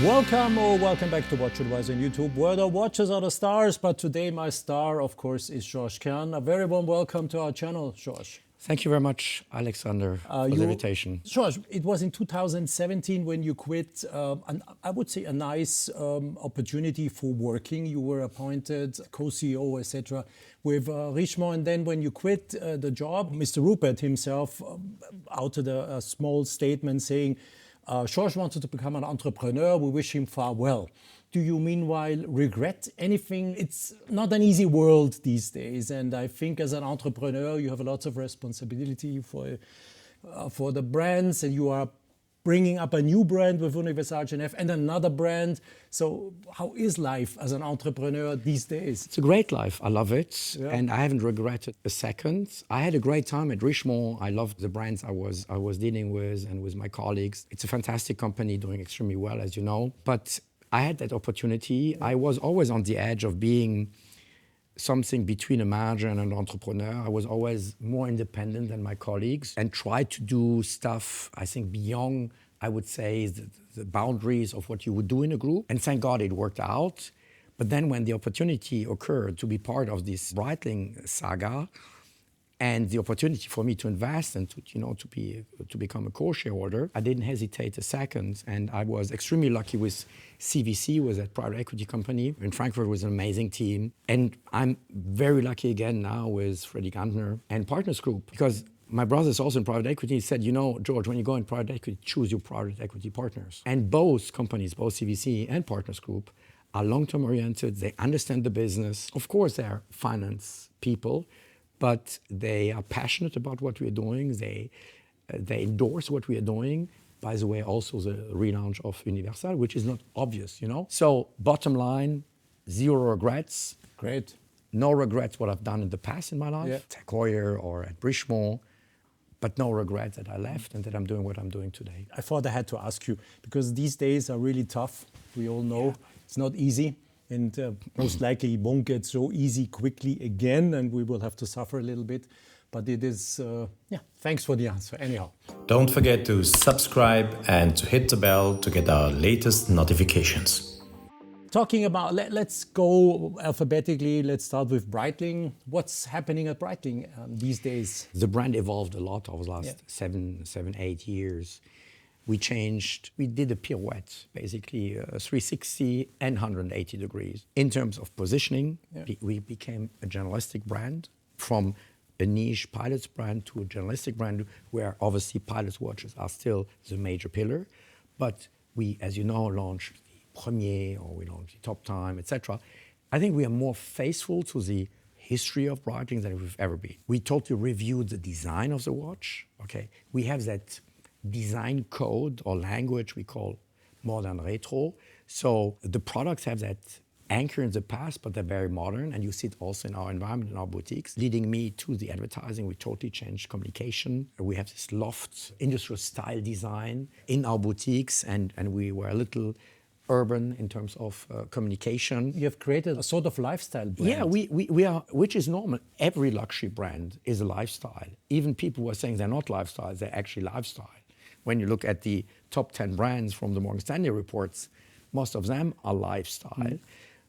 Welcome back to WatchAdvisor on YouTube, where the watches are the stars. But today my star, of course, is Georges Kern. A very warm welcome to our channel, Georges. Thank you very much, Alexander, for the invitation. Georges, it was in 2017 when you quit, I would say a nice opportunity for working. You were appointed co-CEO, etc., with Richemont. And then when you quit the job, Mr. Rupert himself outed a small statement saying, Georges wanted to become an entrepreneur. We wish him far well. Do you meanwhile regret anything? It's not an easy world these days. And I think as an entrepreneur, you have a lot of responsibility for the brands, and you are bringing up a new brand with Universal Genève and another brand. So how is life as an entrepreneur these days? It's a great life. I love it. Yeah. And I haven't regretted a second. I had a great time at Richemont. I loved the brands I was dealing with and with my colleagues. It's a fantastic company doing extremely well, as you know. But I had that opportunity. I was always on the edge of being something between a manager and an entrepreneur. I was always more independent than my colleagues and tried to do stuff, I think, beyond, I would say, the boundaries of what you would do in a group. And thank God it worked out. But then when the opportunity occurred to be part of this Breitling saga, and the opportunity for me to invest and to become a co-shareholder, I didn't hesitate a second. And I was extremely lucky with CVC, was that private equity company in Frankfurt, was an amazing team. And I'm very lucky again now with Freddie Gantner and Partners Group, because my brother is also in private equity. He said, you know, George, when you go in private equity, choose your private equity partners. And both companies, both CVC and Partners Group, are long-term oriented. They understand the business. Of course, they are finance people, but they are passionate about what we are doing. They endorse what we are doing. By the way, also the relaunch of Universal, which is not obvious, you know. So bottom line, zero regrets. Great. No regrets what I've done in the past in my life, at Tech Heuer or at Richemont, but no regrets that I left and that I'm doing what I'm doing today. I thought I had to ask you, because these days are really tough. We all know it's not easy. And most likely it won't get so easy quickly again, and we will have to suffer a little bit. But it is, thanks for the answer, anyhow. Don't forget to subscribe and to hit the bell to get our latest notifications. Talking about, let's go alphabetically. Let's start with Breitling. What's happening at Breitling these days? The brand evolved a lot over the last 8 years. We did a pirouette, basically 360 and 180 degrees. In terms of positioning, we became a journalistic brand, from a niche pilots brand to a journalistic brand, where obviously pilots watches are still the major pillar. But we, as you know, launched the Premier, or we launched the Top Time, etc. I think we are more faithful to the history of Breitling than we've ever been. We totally reviewed the design of the watch. Okay, we have that design code or language we call modern retro. So the products have that anchor in the past, but they're very modern, and you see it also in our environment, in our boutiques. Leading me to the advertising, we totally changed communication. We have this loft, industrial style design in our boutiques, and we were a little urban in terms of communication. You have created a sort of lifestyle brand. Yeah, we are, which is normal. Every luxury brand is a lifestyle. Even people who are saying they're not lifestyles, they're actually lifestyle. When you look at the top 10 brands from the Morgan Stanley reports, most of them are lifestyle.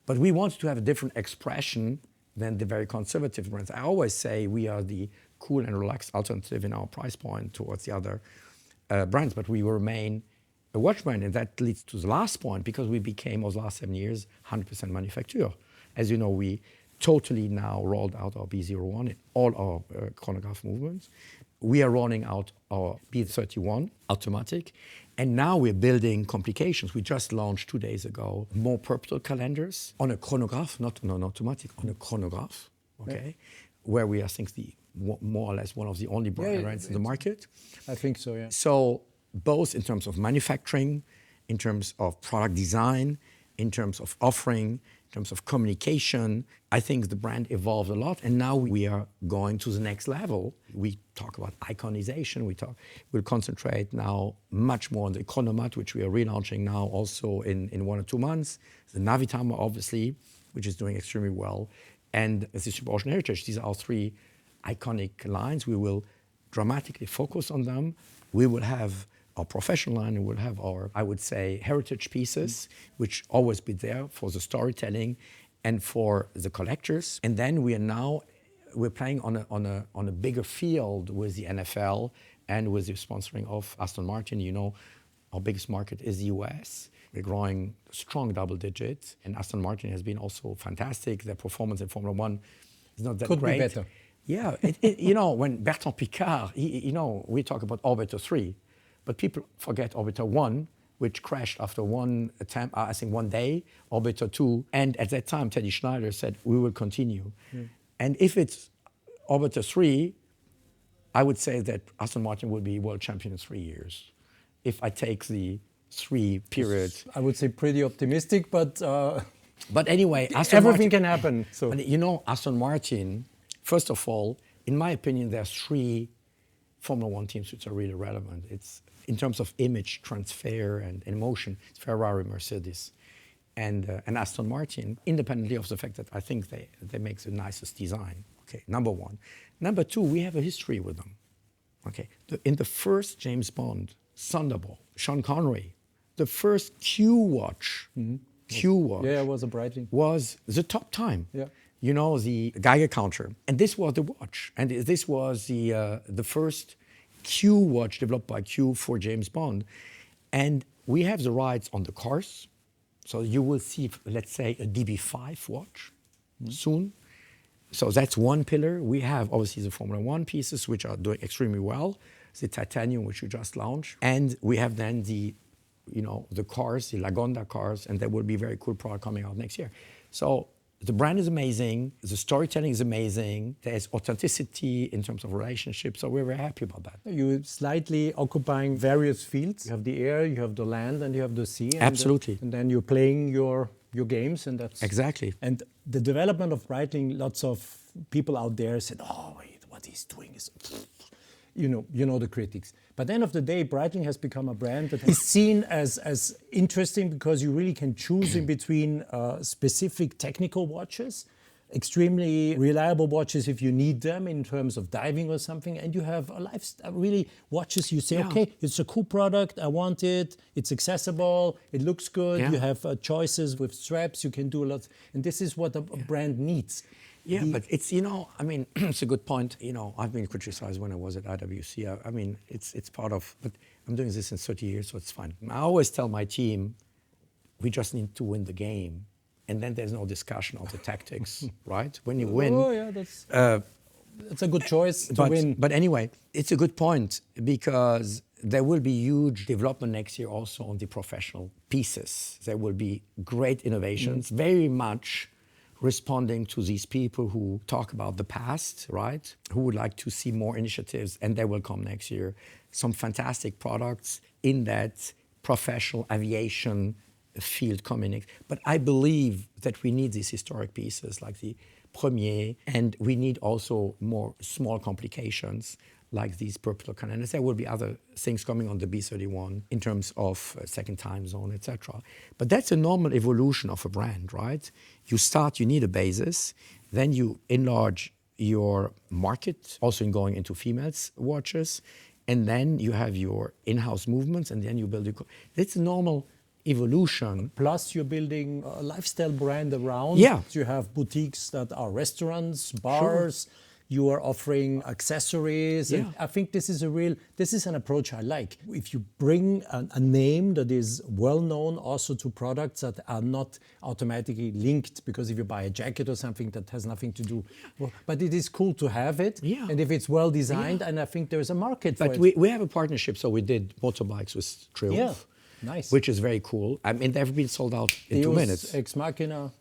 But we wanted to have a different expression than the very conservative brands. I always say we are the cool and relaxed alternative in our price point towards the other brands, but we remain a watch brand. And that leads to the last point, because we became, over the last 7 years, 100% manufacturer. As you know, we totally now rolled out our B01 in all our chronograph movements. We are rolling out our B31 automatic, and now we're building complications. We just launched 2 days ago more purple calendars on a chronograph, not on an automatic, on a chronograph, okay, where we are, I think, more or less one of the only brands in the market. I think so, yeah. So both in terms of manufacturing, in terms of product design, in terms of offering, in terms of communication, I think the brand evolved a lot, and now we are going to the next level. We talk about iconization. We'll concentrate now much more on the Chronomat, which we are relaunching now also in 1 or 2 months. The Navitimer, obviously, which is doing extremely well, and the Super Ocean Heritage. These are our 3 iconic lines. We will dramatically focus on them. We will have our professional line, and we'll have our, I would say, heritage pieces, which always be there for the storytelling and for the collectors. And then we're playing on a bigger field with the NFL and with the sponsoring of Aston Martin. You know, our biggest market is the US. We're growing strong double digits, and Aston Martin has been also fantastic. Their performance in Formula One is not that Could great. be better. Yeah, you know, when Bertrand Piccard, you know, we talk about Orbiter 3, but people forget Orbiter 1, which crashed after one attempt, I think 1 day, Orbiter 2, and at that time, Teddy Schneider said, we will continue. And if it's Orbiter 3, I would say that Aston Martin will be world champion in 3 years, if I take the 3 periods. I would say pretty optimistic, but But anyway, everything can happen. So But you know, Aston Martin, first of all, in my opinion, there are 3 Formula One teams which are really relevant. It's in terms of image, transfer, and emotion. It's Ferrari, Mercedes, and Aston Martin, independently of the fact that I think they make the nicest design. Okay, number 1. Number 2, we have a history with them. Okay, in the first James Bond, Thunderball, Sean Connery, the first Q watch, yeah, it was a Breitling. was the top time. Yeah. You know, the Geiger counter. And this was the watch. And this was the first Q watch developed by Q for James Bond. And we have the rights on the cars. So you will see, let's say, a DB5 watch soon. So that's one pillar. We have, obviously, the Formula One pieces, which are doing extremely well. The titanium, which we just launched. And we have then the cars, the Lagonda cars, and there will be very cool product coming out next year. So the brand is amazing, the storytelling is amazing, there's authenticity in terms of relationships, so we're very happy about that. You're slightly occupying various fields. You have the air, you have the land, and you have the sea. Absolutely. And then you're playing your games, and that's... Exactly. And the development of Breitling, lots of people out there said, oh, wait, what he's doing is... You know the critics. But at the end of the day, Breitling has become a brand that is seen as interesting because you really can choose in between specific technical watches, extremely reliable watches if you need them in terms of diving or something, and you have a lifestyle, really watches you say, okay, it's a cool product, I want it, it's accessible, it looks good, you have choices with straps, you can do a lot, and this is what a brand needs. Yeah, but it's, I mean, it's a good point. I've been criticized when I was at IWC. I mean, it's part of, but I'm doing this in 30 years, so it's fine. I always tell my team, we just need to win the game. And then there's no discussion of the tactics, right? When you win. Oh, yeah, that's a good choice to win. But anyway, it's a good point because there will be huge development next year also on the professional pieces. There will be great innovations, very much responding to these people who talk about the past, right? Who would like to see more initiatives, and they will come next year. Some fantastic products in that professional aviation field coming. But I believe that we need these historic pieces like the Premier, and we need also more small complications like these purple canals. There will be other things coming on the B31 in terms of second time zone, etc. But that's a normal evolution of a brand, right? You need a basis, then you enlarge your market, also in going into females watches, and then you have your in-house movements, and then you build your... That's a normal evolution. Plus, you're building a lifestyle brand around. Yeah. You have boutiques that are restaurants, bars. Sure. You are offering accessories. Yeah. And I think this is an approach I like. If you bring a name that is well known also to products that are not automatically linked, because if you buy a jacket or something that has nothing to do, but it is cool to have it. Yeah. And if it's well designed, and I think there's a market for it. But we have a partnership, so we did motorbikes with Triumph. Yeah. Nice. Which is very cool. I mean, they've been sold out in 2 minutes. Ex Machina.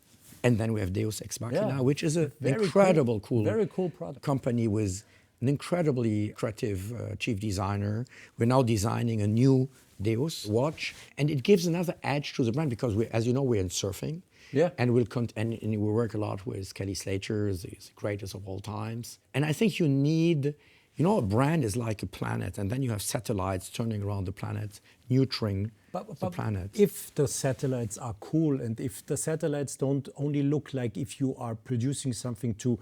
And then we have Deus Ex Machina, which is an very incredible very cool product. Company with an incredibly creative chief designer. We're now designing a new Deus watch, and it gives another edge to the brand because, as you know, we're in surfing. Yeah. And we work a lot with Kelly Slater, the greatest of all times. And I think you need... a brand is like a planet, and then you have satellites turning around the planet, nurturing the planet. If the satellites are cool, and if the satellites don't only look like if you are producing something to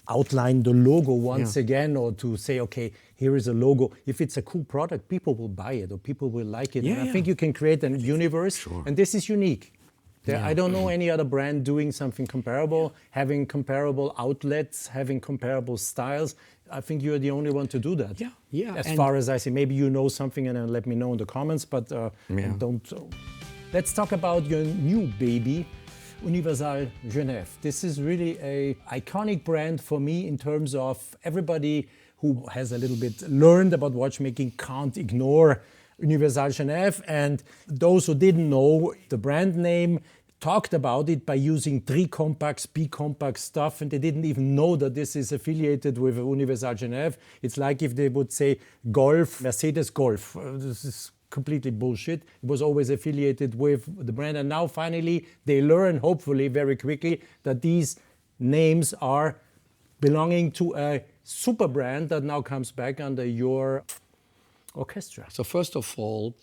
outline the logo once again, or to say, okay, here is a logo. If it's a cool product, people will buy it or people will like it. And I think you can create a universe, and this is unique. I don't know any other brand doing something comparable, having comparable outlets, having comparable styles. I think you're the only one to do that. As far as I see, maybe you know something and then let me know in the comments, but don't. Let's talk about your new baby, Universal Genève. This is really an iconic brand for me in terms of everybody who has a little bit learned about watchmaking can't ignore Universal Genève, and those who didn't know the brand name talked about it by using 3 compacts, B compact stuff, and they didn't even know that this is affiliated with Universal Genève. It's like if they would say Golf, Mercedes Golf. This is completely bullshit. It was always affiliated with the brand, and now finally they learn, hopefully very quickly, that these names are belonging to a super brand that now comes back under your orchestra. So first of all,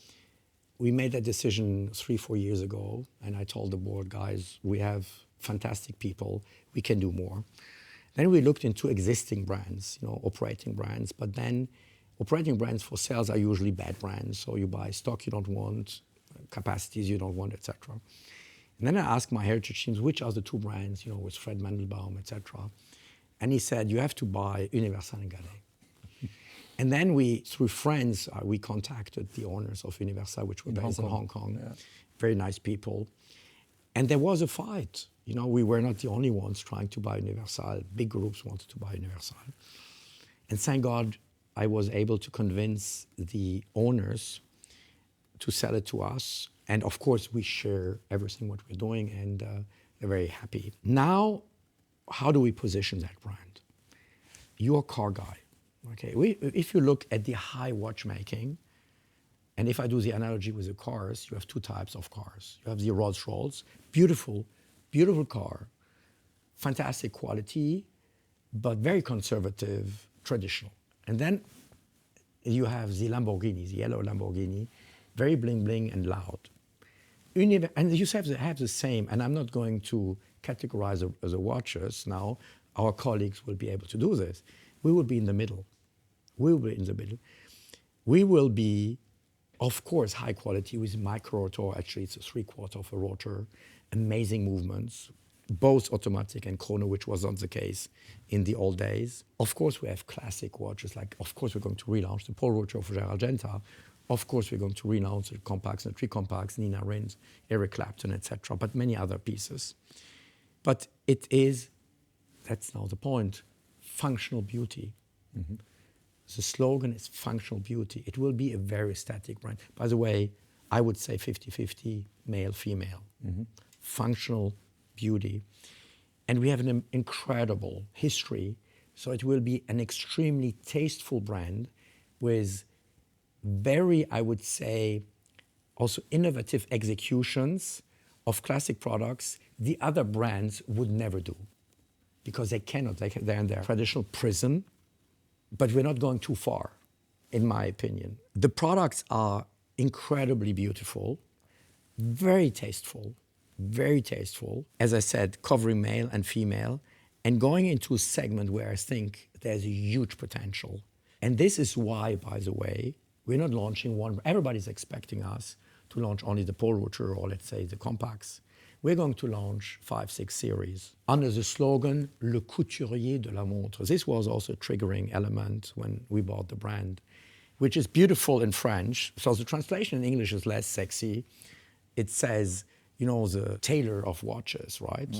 we made that decision 3-4 years ago, and I told the board, guys, we have fantastic people, we can do more. Then we looked into existing brands, operating brands, but then operating brands for sales are usually bad brands. So you buy stock you don't want, capacities you don't want, etc. And then I asked my heritage teams, which are the 2 brands, with Fred Mandelbaum, etc. And he said, you have to buy Universal and Gallet. And then we, through friends, we contacted the owners of Universal, which were based in Hong Kong. Very nice people. And there was a fight. We were not the only ones trying to buy Universal. Big groups wanted to buy Universal. And thank God I was able to convince the owners to sell it to us. And of course, we share everything what we're doing, and they're very happy. Now, how do we position that brand? You're a car guy. Okay, if you look at the high watchmaking, and if I do the analogy with the cars, you have 2 types of cars. You have the Rolls-Royce, beautiful, beautiful car, fantastic quality, but very conservative, traditional. And then you have the Lamborghini, the yellow Lamborghini, very bling bling and loud. And you have the same, and I'm not going to categorize the watches now, our colleagues will be able to do this. We will be in the middle. We will be in the middle. We will be, of course, high quality with micro rotor. Actually, it's a 3/4 of a rotor. Amazing movements, both automatic and chrono, which was not the case in the old days. Of course, we have classic watches. Like, of course, we're going to relaunch the Pole Rotor for Gerald Genta. Of course, we're going to relaunch the compacts and the 3 compacts, Nina Rins, Eric Clapton, etc., but many other pieces. But it is, that's now the point, functional beauty. The slogan is functional beauty. It will be a very static brand. By the way, I would say 50-50 male, female. Functional beauty. And we have an incredible history. So it will be an extremely tasteful brand with very, I would say, also innovative executions of classic products the other brands would never do. Because they cannot, they're in their traditional prison. But we're not going too far, in my opinion. The products are incredibly beautiful, very tasteful, very tasteful. As I said, covering male and female, and going into a segment where I think there's a huge potential. And this is why, by the way, we're not launching one. Everybody's expecting us to launch only the Pole Rotor or, let's say, the compacts. We're going to launch 5-6 series under the slogan, Le Couturier de la Montre. This was also a triggering element when we bought the brand, which is beautiful in French. So the translation in English is less sexy. It says, the tailor of watches, right?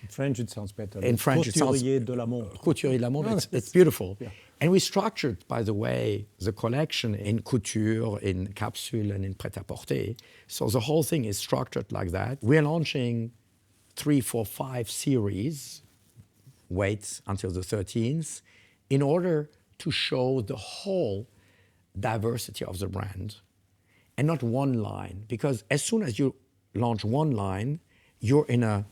In French, it sounds better. In French, it sounds... Couturier de la Montre. Couturier de la Montre, it's beautiful. Yeah. And we structured, by the way, the collection in couture, in capsule, and in prêt-à-porter. So the whole thing is structured like that. We're launching 3, 4, 5 series, wait until the 13th, in order to show the whole diversity of the brand and not one line. Because as soon as you launch one line, you're in a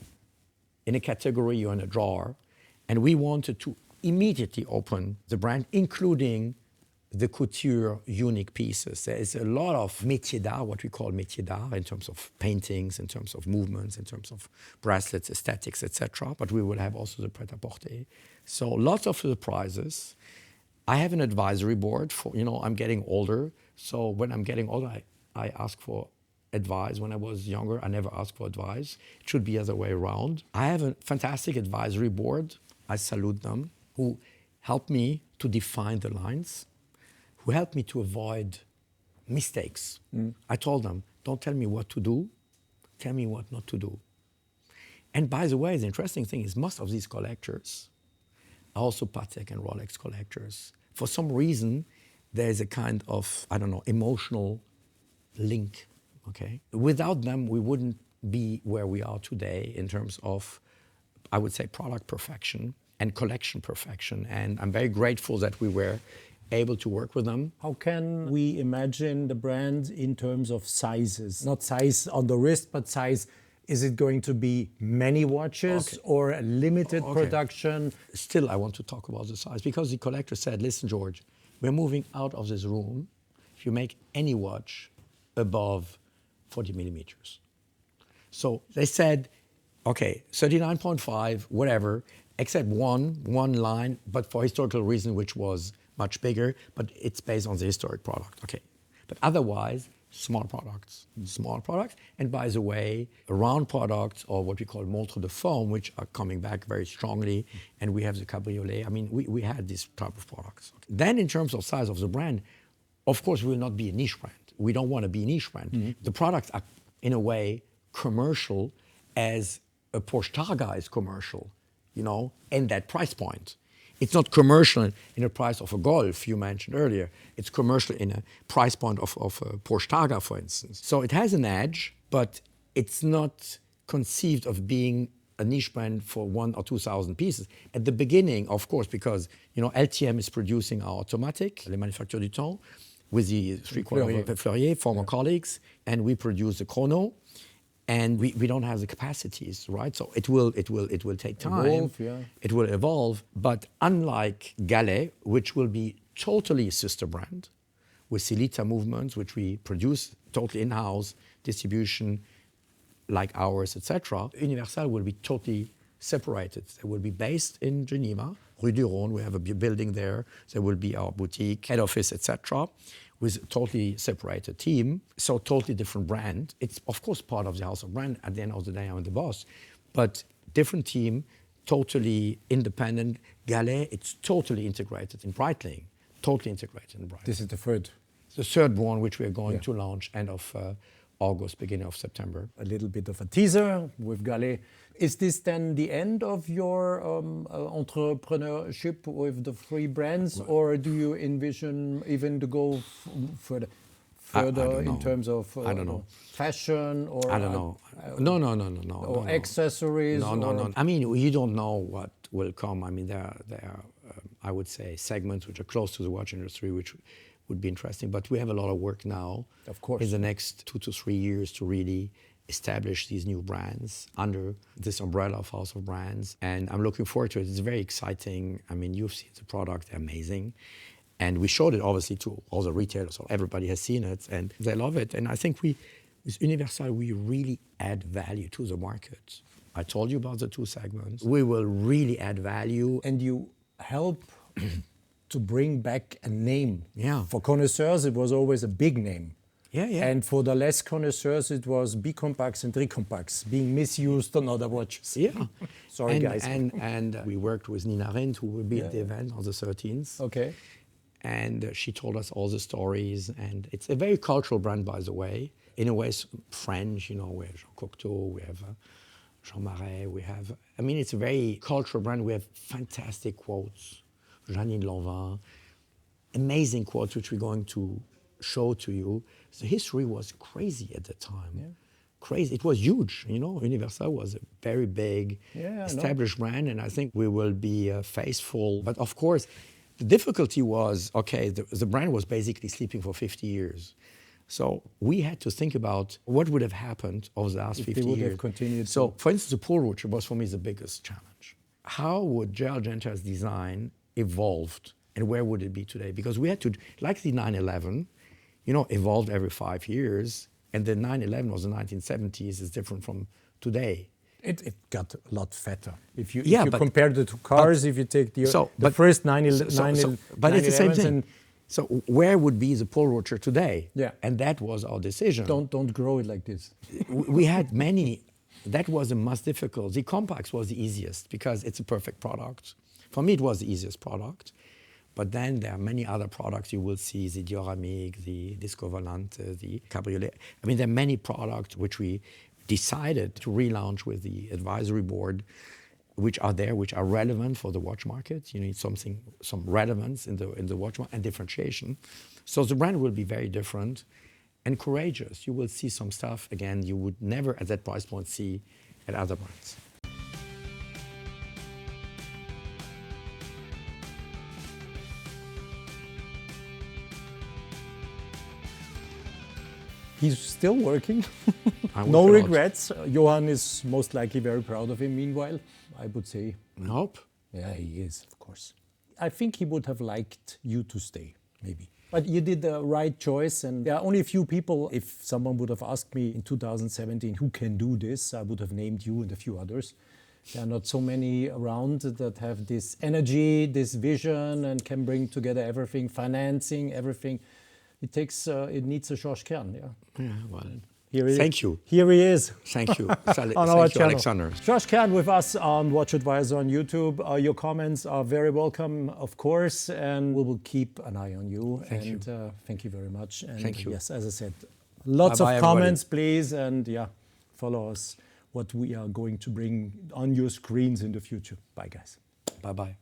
category, you're in a drawer. And we wanted to immediately open the brand, including the couture unique pieces. There is a lot of métier d'art, what we call métier d'art, in terms of paintings, in terms of movements, in terms of bracelets, aesthetics, etc. But we will have also the prêt-à-porter. So lots of surprises. I have an advisory board for, I'm getting older. So when I'm getting older, I ask for advice. When I was younger, I never asked for advice. It should be the other way around. I have a fantastic advisory board. I salute them, who help me to define the lines, who helped me to avoid mistakes. I told them, don't tell me what to do, tell me what not to do. And by the way, the interesting thing is most of these collectors are also Patek and Rolex collectors. For some reason, there's a kind of, emotional link, okay? Without them, we wouldn't be where we are today in terms of, I would say, product perfection and collection perfection. And I'm very grateful that we were able to work with them. How can we imagine the brand in terms of sizes? Not size on the wrist, but size. Is it going to be many watches or a limited production? Still, I want to talk about the size because the collector said, listen, George, we're moving out of this room if you make any watch above 40 millimeters. So they said, 39.5, whatever, except one line, but for historical reason, which was much bigger, but it's based on the historic product, okay. But otherwise, small products. And by the way, round products, or what we call montre de forme, which are coming back very strongly, and we have the cabriolet. I mean, we had this type of products. Okay. Then in terms of size of the brand, of course, we will not be a niche brand. We don't want to be a niche brand. The products are, in a way, commercial as a Porsche Targa is commercial, and that price point. It's not commercial in the price of a Golf you mentioned earlier. It's commercial in a price point of a Porsche Targa, for instance. So it has an edge, but it's not conceived of being a niche brand for 1,000 or 2,000 pieces. At the beginning, of course, because LTM is producing our automatic, Les Manufactures du Temps, with the Fleurier, former colleagues, and we produce the Chrono. And we don't have the capacities, right? So it will take time. It will evolve. But unlike Gallet, which will be totally a sister brand, with Silita movements, which we produce totally in-house, distribution like ours, etc., Universal will be totally separated. They will be based in Geneva, Rue du Rhône. We have a building there. There will be our boutique, head office, etc., with a totally separated team, so totally different brand. It's, of course, part of the house of brand. At the end of the day, I'm the boss. But different team, totally independent. Gallet, it's totally integrated in Breitling. Totally integrated in Breitling. This is the third. The third one, which we are going to launch end of August, beginning of September. A little bit of a teaser with Gallet. Is this then the end of your entrepreneurship with the three brands, or do you envision even to go further in terms of fashion or I don't know. No. Or accessories? No. I mean, you don't know what will come. I mean, there are I would say segments which are close to the watch industry, which would be interesting. But we have a lot of work now, of course, in the next 2 to 3 years to really establish these new brands under this umbrella of House of Brands. And I'm looking forward to it. It's very exciting. I mean, you've seen the product, they're amazing. And we showed it, obviously, to all the retailers. So everybody has seen it, and they love it. And I think with Universal, we really add value to the market. I told you about the two segments. We will really add value. And you help to bring back a name. Yeah. For connoisseurs, it was always a big name. Yeah. And for the less connoisseurs, it was bicompax and tricompax being misused on other watches. Yeah. Sorry, guys. And we worked with Nina Rindt, who will be at the event on the 13th. Okay. And she told us all the stories. And it's a very cultural brand, by the way. In a way, it's French, we have Jean Cocteau, we have Jean Marais, it's a very cultural brand. We have fantastic quotes. Janine Lanvin, amazing quotes, which we're going to show to you. The history was crazy at the time. Yeah. Crazy. It was huge. Universal was a very big, established brand, and I think we will be faithful. But of course, the difficulty was, the brand was basically sleeping for 50 years. So we had to think about what would have happened over the last 50 years. They would have continued. So, for instance, the Paul Rocher was for me the biggest challenge. How would Gerald Genta's design evolved And where would it be today? Because we had to, like the 9/11, evolved every 5 years, and the 9/11 was the 1970s, is different from today. It got a lot fatter. If you compare the two cars, if you take the first 9/11, but it's the same thing. So where would be the Paul Rocher today? Yeah. And that was our decision. Don't grow it like this. We had many. That was the most difficult. The Compax was the easiest because it's a perfect product. For me, it was the easiest product. But then there are many other products you will see, the Dioramic, the Disco Volante, the Cabriolet. I mean, there are many products which we decided to relaunch with the advisory board, which are there, which are relevant for the watch market. You need some relevance in the watch market and differentiation. So the brand will be very different and courageous. You will see some stuff, again, you would never at that price point see at other brands. He's still working. No regrets. Johan is most likely very proud of him, meanwhile, I would say. Nope. Yeah, he is, of course. I think he would have liked you to stay, maybe. But you did the right choice, and there are only a few people. If someone would have asked me in 2017 who can do this, I would have named you and a few others. There are not so many around that have this energy, this vision, and can bring together everything, financing, everything. It needs a Georges Kern, yeah. Yeah, well, thank you. Here he is. Thank you. On our channel. Alexander. Georges Kern with us on WatchAdvisor on YouTube. Your comments are very welcome, of course, and we will keep an eye on you. Thank you. Thank you very much. And thank you. Yes, as I said, lots of comments, please, and follow us, what we are going to bring on your screens in the future. Bye, guys. Bye-bye.